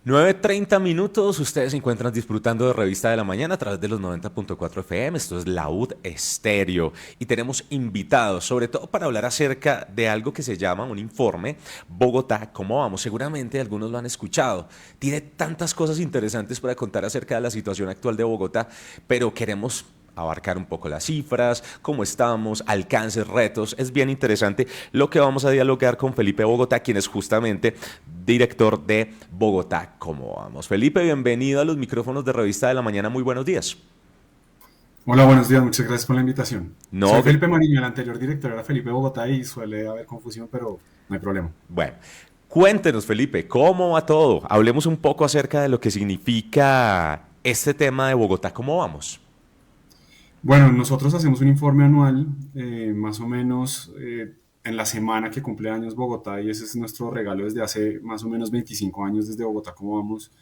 9:30, ustedes se encuentran disfrutando de Revista de la Mañana a través de los 90.4 FM, esto es Laud Estéreo y tenemos invitados, sobre todo para hablar acerca de algo que se llama un informe, Bogotá, ¿cómo vamos? Seguramente algunos lo han escuchado, tiene tantas cosas interesantes para contar acerca de la situación actual de Bogotá, pero queremos abarcar un poco las cifras, cómo estamos, alcances, retos. Es bien interesante lo que vamos a dialogar con Felipe Bogotá, quien es justamente director de Bogotá. ¿Cómo vamos? Felipe, bienvenido a los micrófonos de Revista de la Mañana. Muy buenos días. Hola, buenos días, muchas gracias por la invitación. Soy No, Felipe Mariño, el anterior director era Felipe Bogotá y suele haber confusión, pero no hay problema. bueno. Cuéntenos, Felipe, ¿cómo va todo? Hablemos un poco acerca de lo que significa este tema de Bogotá. ¿Cómo vamos? Bueno, nosotros hacemos un informe anual, más o menos en la semana que cumple años Bogotá, y ese es nuestro regalo desde hace más o menos 25 años desde Bogotá, ¿cómo vamos?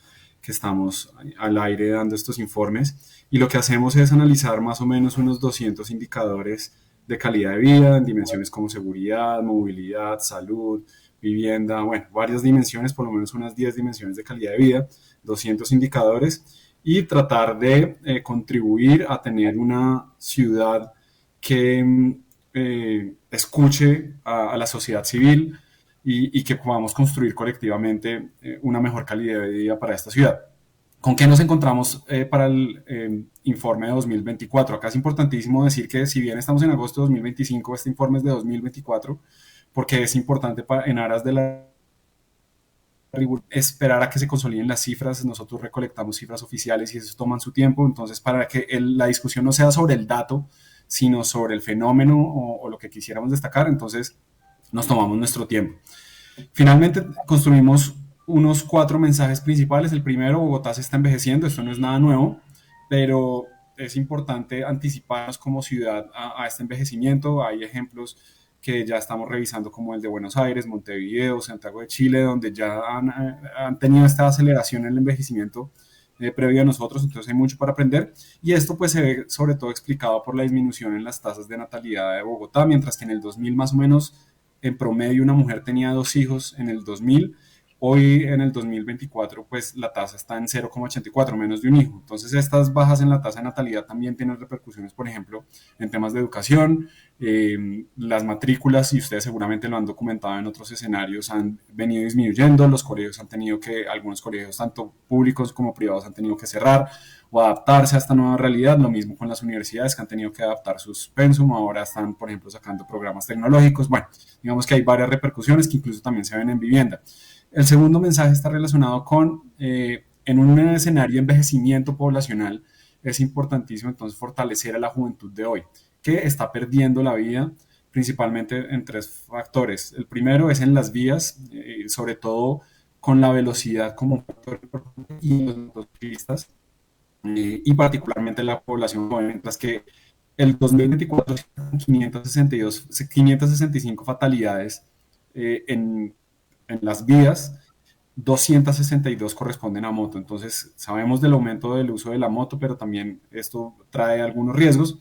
Que estamos al aire dando estos informes. Y lo que hacemos es analizar más o menos unos 200 indicadores de calidad de vida en dimensiones como seguridad, movilidad, salud, vivienda, bueno, varias dimensiones, por lo menos unas 10 dimensiones de calidad de vida, 200 indicadores y tratar de contribuir a tener una ciudad que escuche a la sociedad civil y que podamos construir colectivamente una mejor calidad de vida para esta ciudad. ¿Con qué nos encontramos para el informe de 2024? Acá es importantísimo decir que si bien estamos en agosto de 2025, este informe es de 2024, porque es importante en aras de la esperar a que se consoliden las cifras. Nosotros recolectamos cifras oficiales y eso toman su tiempo. Entonces, para que la discusión no sea sobre el dato, sino sobre el fenómeno o lo que quisiéramos destacar, entonces nos tomamos nuestro tiempo. Finalmente, construimos unos 4 mensajes principales. El primero, Bogotá se está envejeciendo, esto no es nada nuevo, pero es importante anticiparnos como ciudad a este envejecimiento. Hay ejemplos que ya estamos revisando como el de Buenos Aires, Montevideo, Santiago de Chile, donde ya han tenido esta aceleración en el envejecimiento previo a nosotros, entonces hay mucho para aprender y esto pues se ve sobre todo explicado por la disminución en las tasas de natalidad de Bogotá, mientras que en el 2000 más o menos en promedio una mujer tenía 2 hijos en el 2000. Hoy en el 2024 pues la tasa está en 0,84, menos de un hijo. Entonces estas bajas en la tasa de natalidad también tienen repercusiones, por ejemplo, en temas de educación. Las matrículas, y ustedes seguramente lo han documentado en otros escenarios, han venido disminuyendo. Los colegios han tenido que, algunos colegios, tanto públicos como privados, han tenido que cerrar o adaptarse a esta nueva realidad. Lo mismo con las universidades que han tenido que adaptar sus pensum. Ahora están, por ejemplo, sacando programas tecnológicos. Bueno, digamos que hay varias repercusiones que incluso también se ven en vivienda. El segundo mensaje está relacionado con, en un escenario de envejecimiento poblacional, es importantísimo entonces fortalecer a la juventud de hoy, que está perdiendo la vida principalmente en 3 factores. El primero es en las vías, sobre todo con la velocidad como factor y los motociclistas, y particularmente la población joven, mientras que el 2024 565 fatalidades en las vías, 262 corresponden a moto. Entonces, sabemos del aumento del uso de la moto, pero también esto trae algunos riesgos.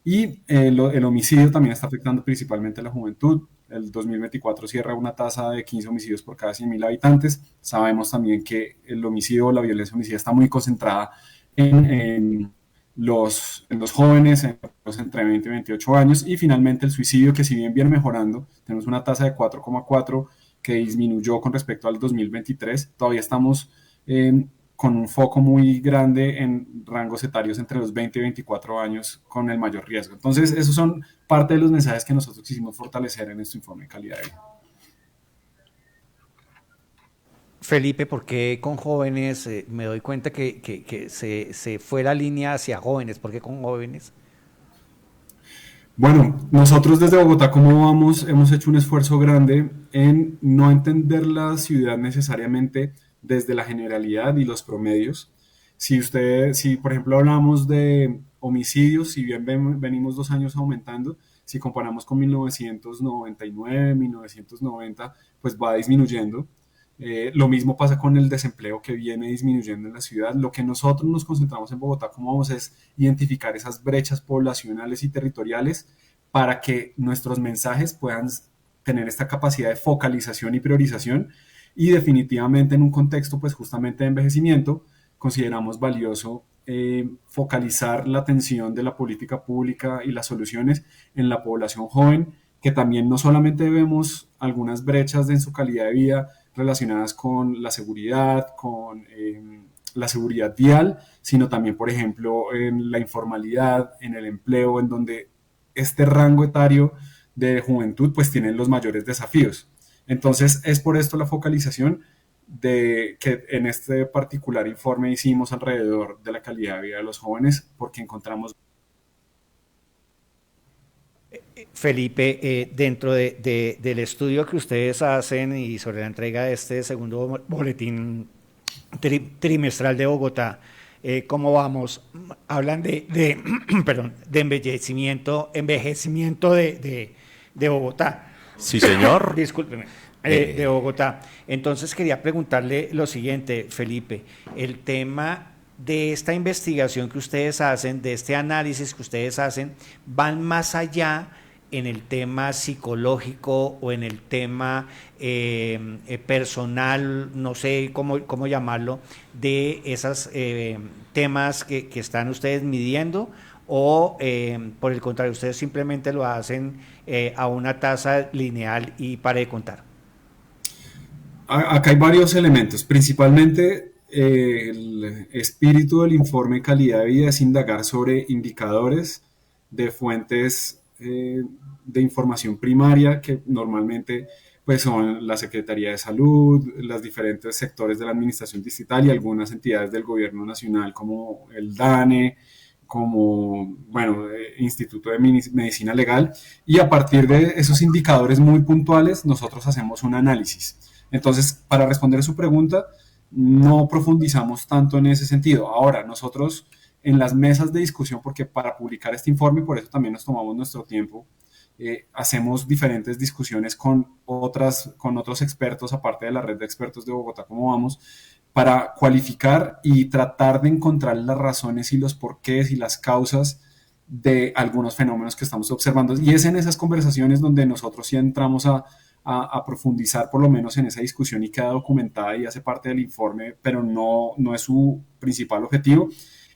Y el homicidio también está afectando principalmente a la juventud. El 2024 cierra una tasa de 15 homicidios por cada 100.000 habitantes. Sabemos también que el homicidio o la violencia homicida está muy concentrada en los jóvenes, en los entre 20 y 28 años. Y finalmente el suicidio, que si bien viene mejorando, tenemos una tasa de 4,4 que disminuyó con respecto al 2023. Todavía estamos con un foco muy grande en rangos etarios entre los 20 y 24 años con el mayor riesgo. Entonces, esos son parte de los mensajes que nosotros quisimos fortalecer en este informe de calidad de vida. Felipe, ¿por qué con jóvenes? Me doy cuenta que se fue la línea hacia jóvenes. ¿Por qué con jóvenes? Bueno, nosotros desde Bogotá, ¿cómo vamos? Hemos hecho un esfuerzo grande en no entender la ciudad necesariamente desde la generalidad y los promedios. Si por ejemplo hablamos de homicidios, si bien venimos 2 años aumentando, si comparamos con 1999, 1990, pues va disminuyendo. Lo mismo pasa con el desempleo que viene disminuyendo en la ciudad. Lo que nosotros nos concentramos en Bogotá, ¿cómo vamos? Es identificar esas brechas poblacionales y territoriales para que nuestros mensajes puedan tener esta capacidad de focalización y priorización y definitivamente en un contexto pues justamente de envejecimiento consideramos valioso focalizar la atención de la política pública y las soluciones en la población joven, que también no solamente vemos algunas brechas en su calidad de vida relacionadas con la seguridad, con la seguridad vial, sino también, por ejemplo, en la informalidad, en el empleo, en donde este rango etario de juventud pues tienen los mayores desafíos. Entonces es por esto la focalización de que en este particular informe hicimos alrededor de la calidad de vida de los jóvenes, porque encontramos. Felipe, dentro del estudio que ustedes hacen y sobre la entrega de este segundo boletín trimestral de Bogotá, ¿cómo vamos? Hablan perdón, de envejecimiento de Bogotá. Sí, señor. Discúlpeme. De Bogotá. Entonces quería preguntarle lo siguiente, Felipe, el tema de esta investigación que ustedes hacen, de este análisis que ustedes hacen, van más allá en el tema psicológico o en el tema personal, no sé cómo llamarlo, de esos temas que están ustedes midiendo, o por el contrario, ustedes simplemente lo hacen a una tasa lineal y pare de contar. Acá hay varios elementos, principalmente el espíritu del informe calidad de vida es indagar sobre indicadores de fuentes de información primaria que normalmente pues son la Secretaría de Salud, los diferentes sectores de la administración distrital y algunas entidades del gobierno nacional como el DANE, como, bueno, Instituto de Medicina Legal, y a partir de esos indicadores muy puntuales nosotros hacemos un análisis. Entonces, para responder a su pregunta, no profundizamos tanto en ese sentido. Ahora, nosotros en las mesas de discusión, porque para publicar este informe, por eso también nos tomamos nuestro tiempo, hacemos diferentes discusiones con otros expertos, aparte de la red de expertos de Bogotá, como vamos, para cualificar y tratar de encontrar las razones y los porqués y las causas de algunos fenómenos que estamos observando. Y es en esas conversaciones donde nosotros sí entramos a profundizar por lo menos en esa discusión y queda documentada y hace parte del informe, pero no es su principal objetivo,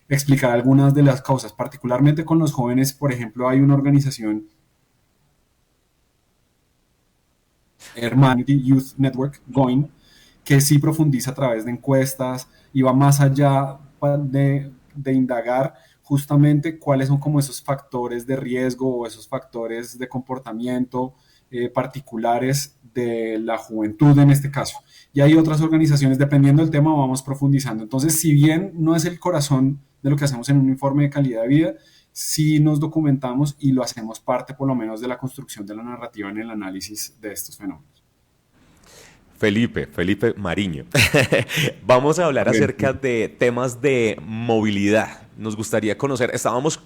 explicar algunas de las causas, particularmente con los jóvenes. Por ejemplo, hay una organización, Hermanity Youth Network, GOIN, que sí profundiza a través de encuestas y va más allá de indagar justamente cuáles son como esos factores de riesgo o esos factores de comportamiento particulares de la juventud en este caso. Y hay otras organizaciones, dependiendo del tema, vamos profundizando. Entonces, si bien no es el corazón de lo que hacemos en un informe de calidad de vida, sí nos documentamos y lo hacemos parte, por lo menos, de la construcción de la narrativa en el análisis de estos fenómenos. Felipe Mariño. Vamos a hablar acerca de temas de movilidad. Nos gustaría conocer, estábamos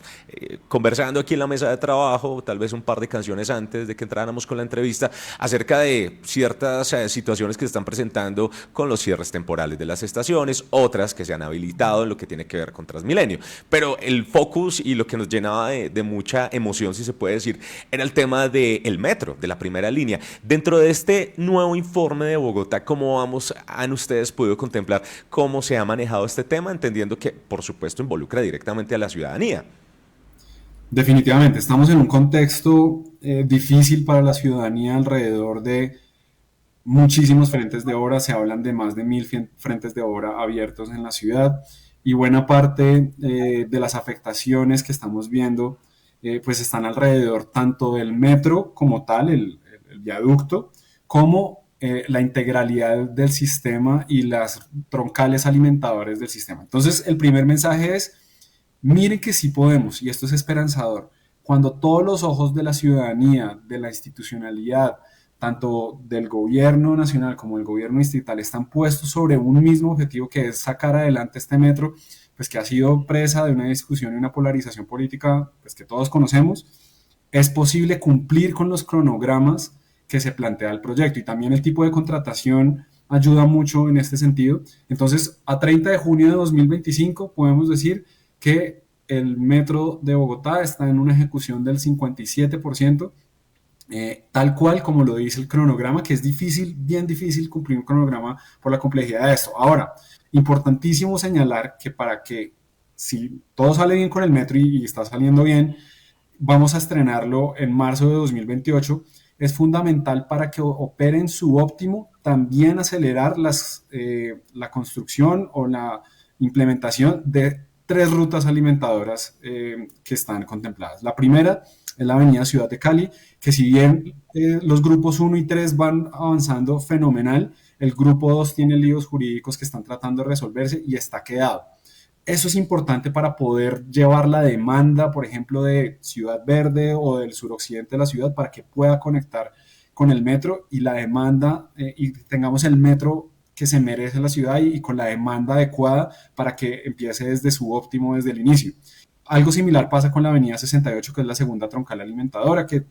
conversando aquí en la mesa de trabajo, tal vez un par de canciones antes de que entráramos con la entrevista, acerca de ciertas situaciones que se están presentando con los cierres temporales de las estaciones, otras que se han habilitado en lo que tiene que ver con Transmilenio. Pero el focus y lo que nos llenaba de mucha emoción, si se puede decir, era el tema del metro, de la primera línea. Dentro de este nuevo informe de Bogotá, ¿cómo han ustedes podido contemplar cómo se ha manejado este tema, entendiendo que, por supuesto, involucra directamente a la ciudadanía? Definitivamente, estamos en un contexto difícil para la ciudadanía alrededor de muchísimos frentes de obra. Se hablan de más de 1000 frentes de obra abiertos en la ciudad y buena parte de las afectaciones que estamos viendo pues están alrededor tanto del metro como tal, el viaducto, como la integralidad del sistema y las troncales alimentadores del sistema. Entonces, el primer mensaje es: miren que sí podemos, y esto es esperanzador. Cuando todos los ojos de la ciudadanía, de la institucionalidad, tanto del gobierno nacional como del gobierno distrital, están puestos sobre un mismo objetivo, que es sacar adelante este metro, pues que ha sido presa de una discusión y una polarización política pues que todos conocemos, es posible cumplir con los cronogramas que se plantea el proyecto, y también el tipo de contratación ayuda mucho en este sentido. Entonces, a 30 de junio de 2025 podemos decir que el metro de Bogotá está en una ejecución del 57%, tal cual como lo dice el cronograma, que es difícil, bien difícil cumplir un cronograma por la complejidad de esto. Ahora, importantísimo señalar que para que si todo sale bien con el metro y está saliendo bien, vamos a estrenarlo en marzo de 2028. Es fundamental para que opere en su óptimo también acelerar la construcción o la implementación de tres rutas alimentadoras que están contempladas. La primera es la avenida Ciudad de Cali, que si bien los grupos 1 y 3 van avanzando fenomenal, el grupo 2 tiene líos jurídicos que están tratando de resolverse y está quedado. Eso es importante para poder llevar la demanda, por ejemplo, de Ciudad Verde o del suroccidente de la ciudad para que pueda conectar con el metro y la demanda y tengamos el metro que se merece la ciudad y con la demanda adecuada para que empiece desde su óptimo desde el inicio. Algo similar pasa con la avenida 68, que es la segunda troncal alimentadora, que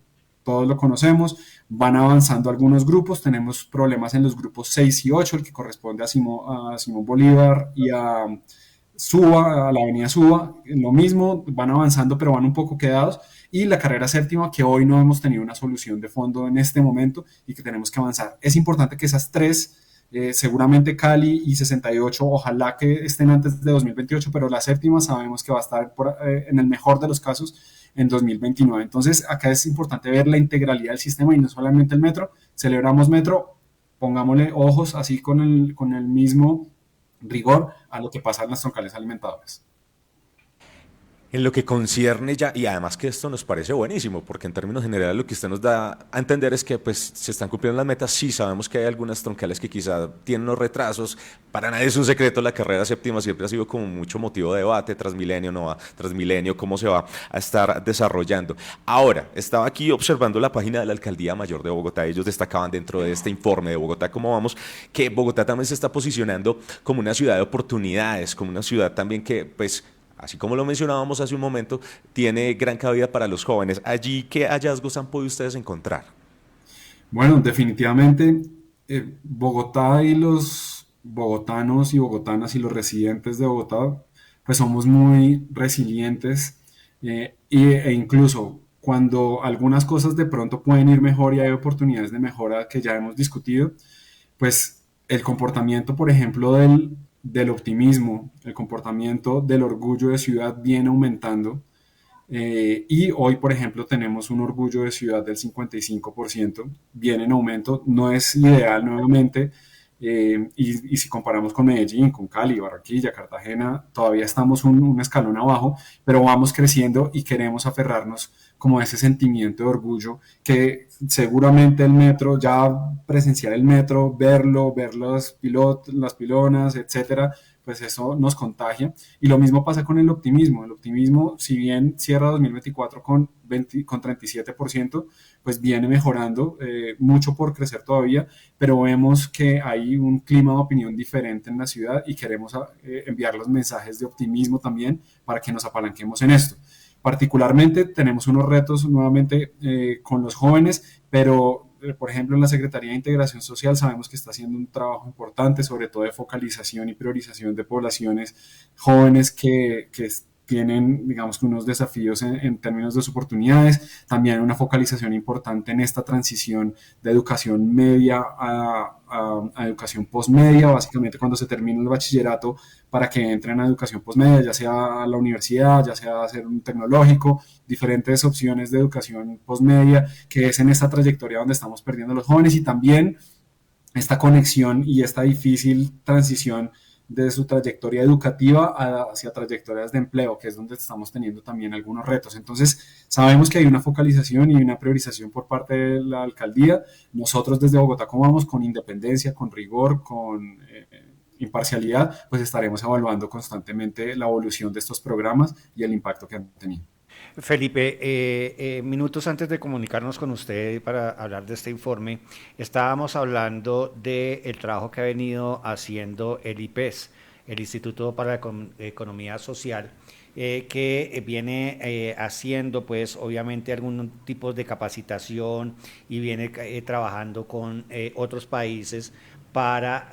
todos lo conocemos, van avanzando algunos grupos, tenemos problemas en los grupos 6 y 8, el que corresponde a Simón Bolívar y a Suba, a la avenida Suba, lo mismo, van avanzando pero van un poco quedados, y la carrera séptima que hoy no hemos tenido una solución de fondo en este momento y que tenemos que avanzar. Es importante que esas tres, seguramente Cali y 68, ojalá que estén antes de 2028, pero la séptima sabemos que va a estar en el mejor de los casos en 2029. Entonces acá es importante ver la integralidad del sistema y no solamente el metro. Celebramos metro, pongámosle ojos así con el mismo rigor a lo que pasa en las troncales alimentadoras. En lo que concierne ya, y además que esto nos parece buenísimo, porque en términos generales lo que usted nos da a entender es que pues se están cumpliendo las metas, sí sabemos que hay algunas troncales que quizá tienen unos retrasos, para nadie es un secreto, la carrera séptima siempre ha sido como mucho motivo de debate, Transmilenio no va, Transmilenio cómo se va a estar desarrollando. Ahora, estaba aquí observando la página de la Alcaldía Mayor de Bogotá, ellos destacaban dentro de este informe de Bogotá cómo vamos, que Bogotá también se está posicionando como una ciudad de oportunidades, como una ciudad también que pues así como lo mencionábamos hace un momento, tiene gran cabida para los jóvenes. Allí, ¿qué hallazgos han podido ustedes encontrar? Bueno, definitivamente Bogotá y los bogotanos y bogotanas y los residentes de Bogotá, pues somos muy resilientes e incluso cuando algunas cosas de pronto pueden ir mejor y hay oportunidades de mejora que ya hemos discutido, pues el comportamiento, por ejemplo, del optimismo, el comportamiento del orgullo de ciudad viene aumentando. Y hoy, por ejemplo, tenemos un orgullo de ciudad del 55%, viene en aumento, no es ideal nuevamente, y si comparamos con Medellín, con Cali, Barranquilla, Cartagena, todavía estamos un escalón abajo, pero vamos creciendo y queremos aferrarnos como a ese sentimiento de orgullo que seguramente el metro, ya presenciar el metro, verlo, ver las pilonas, etcétera, pues eso nos contagia. Y lo mismo pasa con el optimismo. El optimismo, si bien cierra 2024 con 37%, pues viene mejorando, mucho por crecer todavía, pero vemos que hay un clima de opinión diferente en la ciudad y queremos enviar los mensajes de optimismo también para que nos apalanquemos en esto. Particularmente tenemos unos retos nuevamente con los jóvenes, pero por ejemplo en la Secretaría de Integración Social sabemos que está haciendo un trabajo importante, sobre todo de focalización y priorización de poblaciones jóvenes que tienen, digamos, unos desafíos en términos de sus oportunidades, también una focalización importante en esta transición de educación media a educación postmedia, básicamente cuando se termina el bachillerato para que entren a educación postmedia, ya sea a la universidad, ya sea a hacer un tecnológico, diferentes opciones de educación postmedia, que es en esta trayectoria donde estamos perdiendo a los jóvenes y también esta conexión y esta difícil transición de su trayectoria educativa hacia trayectorias de empleo, que es donde estamos teniendo también algunos retos. Entonces, sabemos que hay una focalización y una priorización por parte de la alcaldía. Nosotros desde Bogotá, como vamos, con independencia, con rigor, con imparcialidad, pues estaremos evaluando constantemente la evolución de estos programas y el impacto que han tenido. Felipe, minutos antes de comunicarnos con usted para hablar de este informe, estábamos hablando del trabajo que ha venido haciendo el IPES, el Instituto para la Economía Social, que viene haciendo, pues, obviamente, algún tipo de capacitación y viene trabajando con otros países para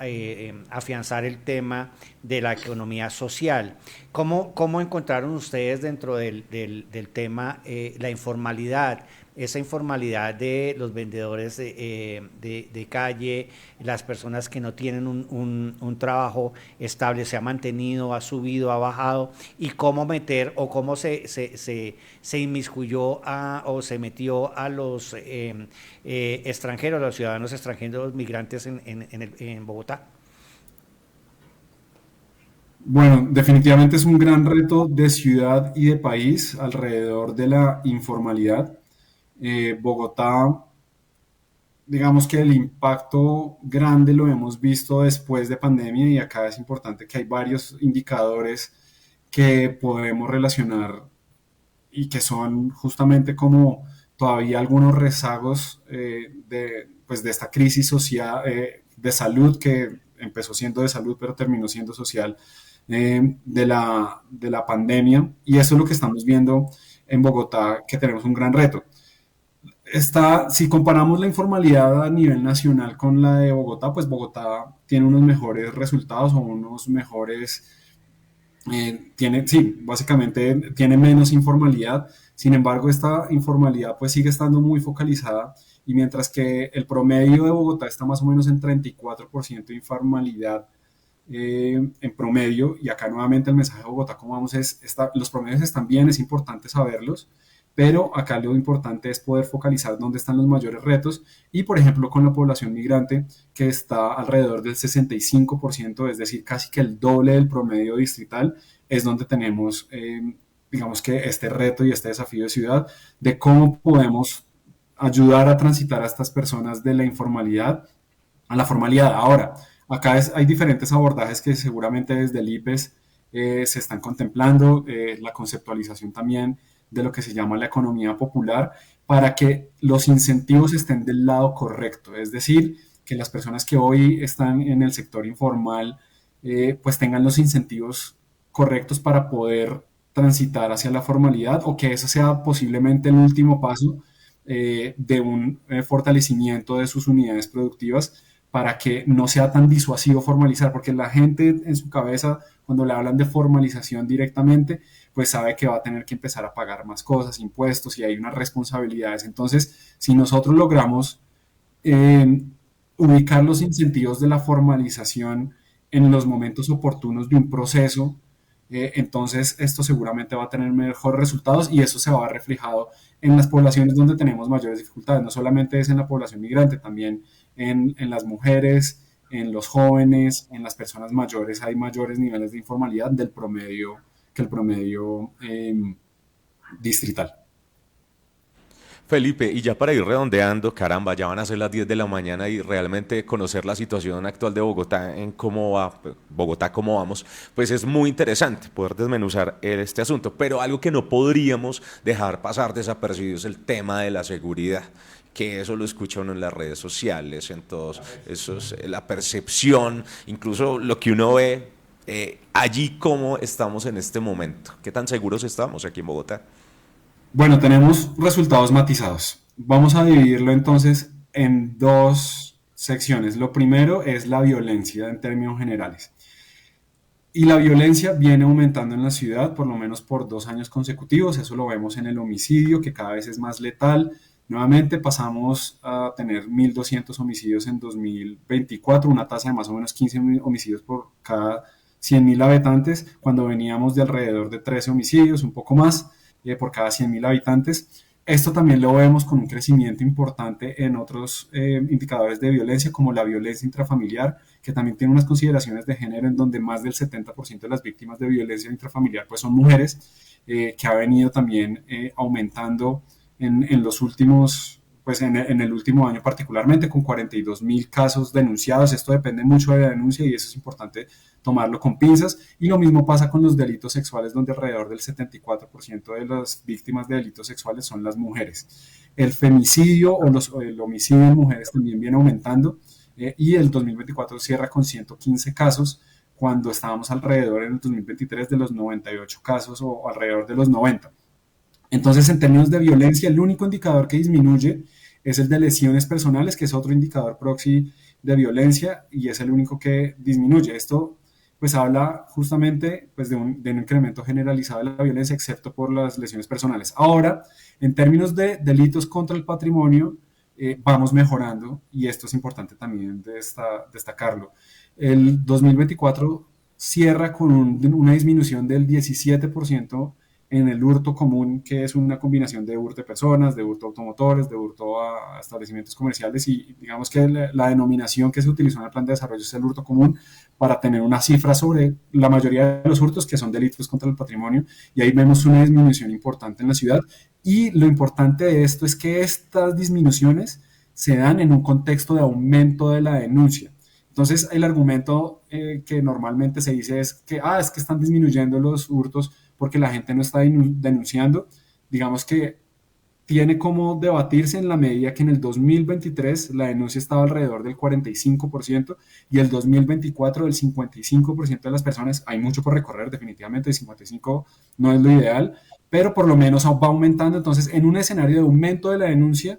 afianzar el tema de la economía social. ¿Cómo encontraron ustedes dentro del tema la informalidad? Esa informalidad de los vendedores de calle, las personas que no tienen un trabajo estable, se ha mantenido, ha subido, ha bajado, y cómo meter o cómo se inmiscuyó o se metió a los extranjeros, a los ciudadanos extranjeros, los migrantes en Bogotá. Bueno, definitivamente es un gran reto de ciudad y de país alrededor de la informalidad. Bogotá, digamos que el impacto grande lo hemos visto después de pandemia y acá es importante que hay varios indicadores que podemos relacionar y que son justamente como todavía algunos rezagos pues de esta crisis social, de salud que empezó siendo de salud pero terminó siendo social de la pandemia, y eso es lo que estamos viendo en Bogotá, que tenemos un gran reto. Si comparamos la informalidad a nivel nacional con la de Bogotá, pues Bogotá tiene unos mejores resultados o unos mejores, sí, básicamente tiene menos informalidad. Sin embargo, esta informalidad pues sigue estando muy focalizada, y mientras que el promedio de Bogotá está más o menos en 34% de informalidad en promedio, y acá nuevamente el mensaje de Bogotá, como vamos, los promedios están bien, es importante saberlos, pero acá lo importante es poder focalizar dónde están los mayores retos, y por ejemplo con la población migrante, que está alrededor del 65%, es decir, casi que el doble del promedio distrital, es donde tenemos, digamos que este reto y este desafío de ciudad, de cómo podemos ayudar a transitar a estas personas de la informalidad a la formalidad. Ahora, acá hay diferentes abordajes que seguramente desde el IPES se están contemplando, la conceptualización también de lo que se llama la economía popular, para que los incentivos estén del lado correcto, es decir, que las personas que hoy están en el sector informal pues tengan los incentivos correctos para poder transitar hacia la formalidad, o que eso sea posiblemente el último paso de un fortalecimiento de sus unidades productivas, para que no sea tan disuasivo formalizar, porque la gente en su cabeza, cuando le hablan de formalización directamente, pues sabe que va a tener que empezar a pagar más cosas, impuestos, y hay unas responsabilidades. Entonces, si nosotros logramos eh, ubicar los incentivos de la formalización en los momentos oportunos de un proceso, entonces esto seguramente va a tener mejores resultados, y eso se va a ver reflejado en las poblaciones donde tenemos mayores dificultades. No solamente es en la población migrante, también en las mujeres, en los jóvenes, en las personas mayores hay mayores niveles de informalidad del promedio que el promedio distrital. Felipe, y ya para ir redondeando, caramba, ya van a ser las 10 de la mañana y realmente conocer la situación actual de Bogotá, en cómo va, Bogotá, cómo vamos, pues es muy interesante poder desmenuzar este asunto. Pero algo que no podríamos dejar pasar desapercibido es el tema de la seguridad, que eso lo escucha uno en las redes sociales, en todos, eso es la percepción, incluso lo que uno ve allí, cómo estamos en este momento, qué tan seguros estamos aquí en Bogotá. Bueno, tenemos resultados matizados. Vamos a dividirlo entonces en dos secciones. Lo primero es la violencia en términos generales. Y la violencia viene aumentando en la ciudad por lo menos por 2 años consecutivos. Eso lo vemos en el homicidio, que cada vez es más letal. Nuevamente pasamos a tener 1.200 homicidios en 2024, una tasa de más o menos 15 homicidios por cada 100.000 habitantes, cuando veníamos de alrededor de 13 homicidios, un poco más, por cada 100.000 habitantes. Esto también lo vemos con un crecimiento importante en otros indicadores de violencia, como la violencia intrafamiliar, que también tiene unas consideraciones de género, en donde más del 70% de las víctimas de violencia intrafamiliar pues son mujeres, que ha venido también aumentando en los últimos, pues en el último año particularmente, con 42.000 casos denunciados. Esto depende mucho de la denuncia y eso es importante tomarlo con pinzas. Y lo mismo pasa con los delitos sexuales, donde alrededor del 74% de las víctimas de delitos sexuales son las mujeres. El femicidio o el homicidio de mujeres también viene aumentando, y el 2024 cierra con 115 casos, cuando estábamos alrededor en el 2023 de los 98 casos o alrededor de los 90. Entonces, en términos de violencia, el único indicador que disminuye es el de lesiones personales, que es otro indicador proxy de violencia, y es el único que disminuye. Esto pues habla justamente pues, de un incremento generalizado de la violencia, excepto por las lesiones personales. Ahora, en términos de delitos contra el patrimonio, vamos mejorando y esto es importante también destacarlo. El 2024 cierra con una disminución del 17% en el hurto común, que es una combinación de hurto de personas, de hurto a automotores, de hurto a establecimientos comerciales y digamos que la denominación que se utilizó en el plan de desarrollo es el hurto común para tener una cifra sobre la mayoría de los hurtos que son delitos contra el patrimonio y ahí vemos una disminución importante en la ciudad y lo importante de esto es que estas disminuciones se dan en un contexto de aumento de la denuncia. Entonces, el argumento que normalmente se dice es que están disminuyendo los hurtos porque la gente no está denunciando. Digamos que tiene como debatirse en la medida que en el 2023 la denuncia estaba alrededor del 45% y el 2024 del 55% de las personas. Hay mucho por recorrer, definitivamente, el 55% no es lo ideal, pero por lo menos va aumentando. Entonces, en un escenario de aumento de la denuncia,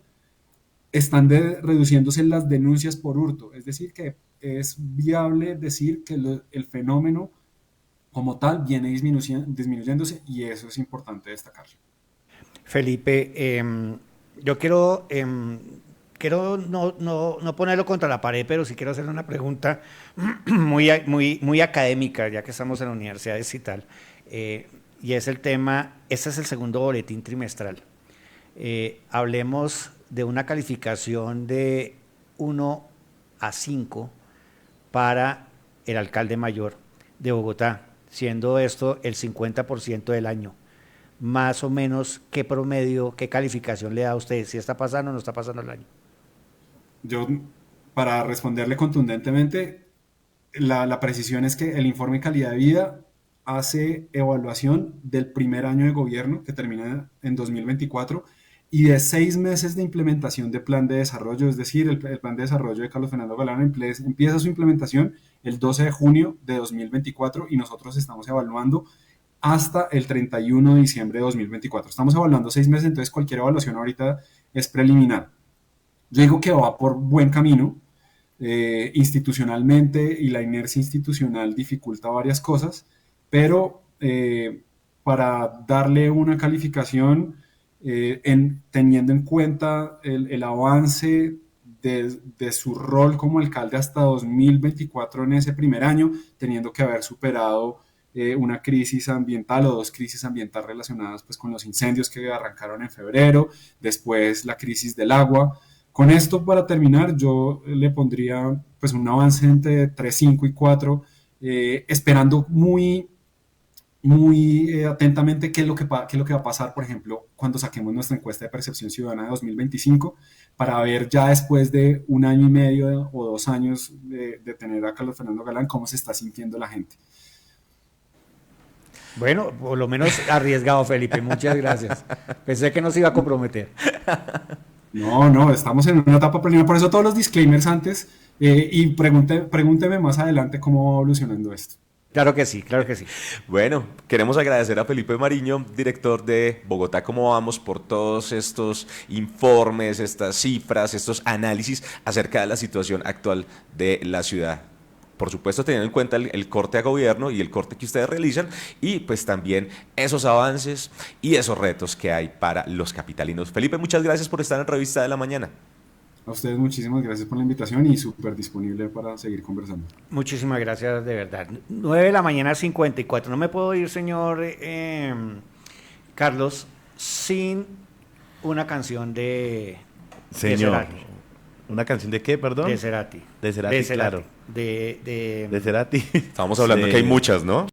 están reduciéndose las denuncias por hurto. Es decir, que es viable decir que el fenómeno como tal viene disminuyéndose y eso es importante destacarlo. Felipe, yo quiero no ponerlo contra la pared, pero sí quiero hacerle una pregunta muy académica, ya que estamos en universidades y tal. Y es el tema, este es el segundo boletín trimestral. Hablemos de una calificación de 1 a 5 para el alcalde mayor de Bogotá, siendo esto el 50% del año. Más o menos, ¿qué promedio, qué calificación le da a usted? ¿Si está pasando o no está pasando el año? Yo, para responderle contundentemente, la precisión es que el informe de calidad de vida hace evaluación del primer año de gobierno, que termina en 2024, y de 6 meses de implementación de plan de desarrollo, es decir, el plan de desarrollo de Carlos Fernando Galán empieza su implementación el 12 de junio de 2024 y nosotros estamos evaluando hasta el 31 de diciembre de 2024. Estamos evaluando 6 meses, entonces cualquier evaluación ahorita es preliminar. Yo digo que va por buen camino, institucionalmente y la inercia institucional dificulta varias cosas, pero para darle una calificación teniendo en cuenta el avance de su rol como alcalde hasta 2024 en ese primer año, teniendo que haber superado una crisis ambiental o 2 crisis ambientales relacionadas pues, con los incendios que arrancaron en febrero, después la crisis del agua. Con esto, para terminar, yo le pondría pues, un avance entre 3, 5 y 4, esperando muy atentamente qué es lo que va a pasar, por ejemplo, cuando saquemos nuestra encuesta de percepción ciudadana de 2025, para ver ya después de 1 año y medio o 2 años de tener a Carlos Fernando Galán, cómo se está sintiendo la gente. Bueno, por lo menos arriesgado, Felipe, muchas gracias. Pensé que no se iba a comprometer. No, estamos en una etapa preliminar, por eso todos los disclaimers antes, y pregúnteme más adelante cómo va evolucionando esto. Claro que sí, claro que sí. Bueno, queremos agradecer a Felipe Mariño, director de Bogotá Cómo Vamos, por todos estos informes, estas cifras, estos análisis acerca de la situación actual de la ciudad. Por supuesto, teniendo en cuenta el corte a gobierno y el corte que ustedes realizan y pues también esos avances y esos retos que hay para los capitalinos. Felipe, muchas gracias por estar en Revista de la Mañana. A ustedes muchísimas gracias por la invitación y súper disponible para seguir conversando. Muchísimas gracias, de verdad. 9 de la mañana, 54. No me puedo ir, señor Carlos, sin una canción de Cerati. ¿Una canción de qué, perdón? De Cerati. De Cerati, claro. De Cerati. Estamos hablando que hay muchas, ¿no?